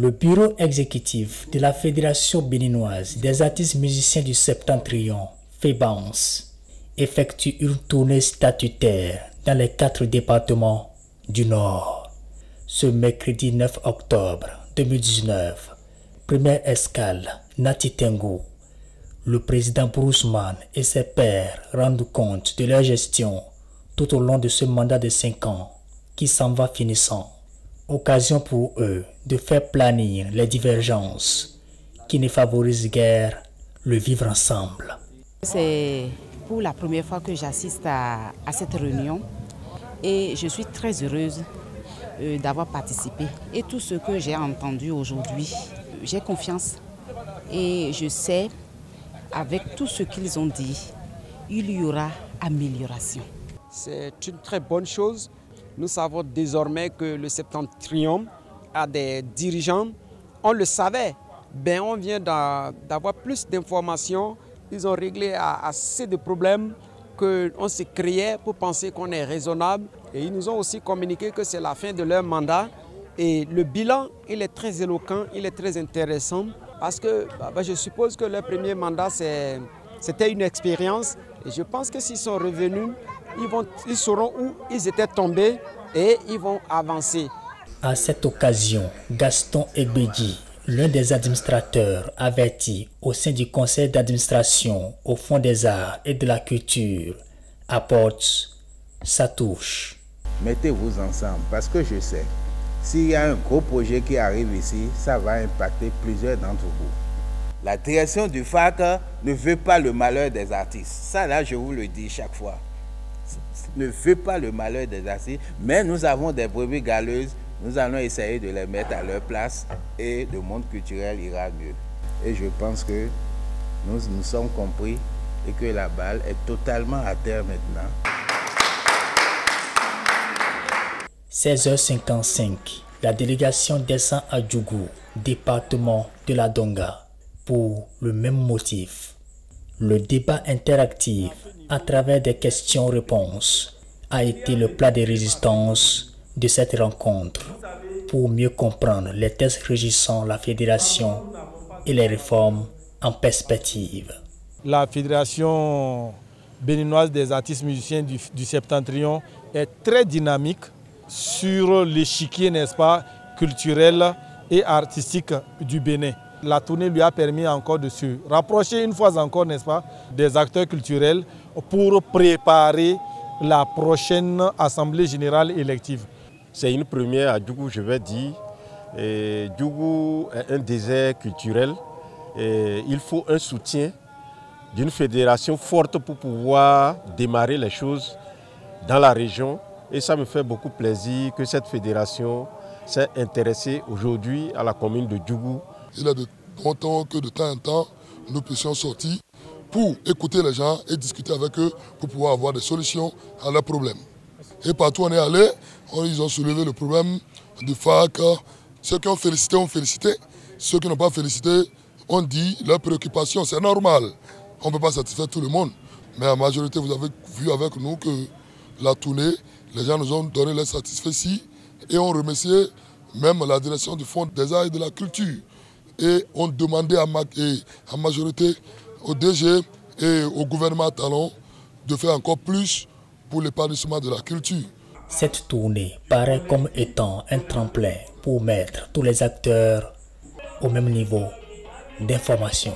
Le bureau exécutif de la Fédération béninoise des artistes musiciens du Septentrion, FEBANS, effectue une tournée statutaire dans les 4 départements du Nord. Ce mercredi 9 octobre 2019, première escale, Nati Tengu. Le président Bruce Mann et ses pairs rendent compte de leur gestion tout au long de ce mandat de 5 ans qui s'en va finissant. Occasion pour eux de faire planir les divergences qui ne favorisent guère le vivre ensemble. C'est pour la première fois que j'assiste à cette réunion et je suis très heureuse d'avoir participé. Et tout ce que j'ai entendu aujourd'hui, j'ai confiance et je sais, avec tout ce qu'ils ont dit, il y aura amélioration. C'est une très bonne chose. Nous savons désormais que le Septentrion a des dirigeants. On le savait, ben on vient d'avoir plus d'informations. Ils ont réglé assez de problèmes qu'on se créait pour penser qu'on est raisonnable. Et ils nous ont aussi communiqué que c'est la fin de leur mandat. Et le bilan, il est très éloquent, il est très intéressant. Parce que je suppose que leur premier mandat, c'était une expérience. Et je pense que s'ils sont revenus, ils sauront où ils étaient tombés et ils vont avancer. À cette occasion, Gaston Egbedi, l'un des administrateurs avertis au sein du conseil d'administration au Fonds des arts et de la culture, apporte sa touche. Mettez-vous ensemble parce que je sais, s'il y a un gros projet qui arrive ici, ça va impacter plusieurs d'entre vous. La direction du FAC ne veut pas le malheur des artistes. Ça là, je vous le dis chaque fois. Ne veut pas le malheur des artistes, mais nous avons des brebis galeuses. Nous allons essayer de les mettre à leur place et le monde culturel ira mieux. Et je pense que nous sommes compris et que la balle est totalement à terre maintenant. 16h55, la délégation descend à Djougou, département de la Donga, pour le même motif. Le débat interactif à travers des questions-réponses a été le plat de résistance de cette rencontre pour mieux comprendre les textes régissant la fédération et les réformes en perspective. La Fédération béninoise des artistes musiciens du Septentrion est très dynamique sur l'échiquier, n'est-ce pas, culturel et artistique du Bénin. La tournée lui a permis encore de se rapprocher une fois encore, n'est-ce pas, des acteurs culturels pour préparer la prochaine Assemblée générale élective. C'est une première à Djougou, je vais dire. Djougou est un désert culturel. Il faut un soutien d'une fédération forte pour pouvoir démarrer les choses dans la région. Et ça me fait beaucoup plaisir que cette fédération s'est intéressée aujourd'hui à la commune de Djougou. Il est de bon temps que de temps en temps, nous puissions sortir pour écouter les gens et discuter avec eux pour pouvoir avoir des solutions à leurs problèmes. Et partout où on est allé, ils ont soulevé le problème du FAC. Ceux qui ont félicité ont félicité. Ceux qui n'ont pas félicité ont dit leurs préoccupations. C'est normal. On ne peut pas satisfaire tout le monde. Mais en majorité, vous avez vu avec nous que la tournée, les gens nous ont donné les satisfecits et ont remercié même la direction du Fonds des arts et de la culture. Et ont demandé en majorité au DG et au gouvernement talon de faire encore plus pour l'épanouissement de la culture. Cette tournée paraît comme étant un tremplin pour mettre tous les acteurs au même niveau d'information.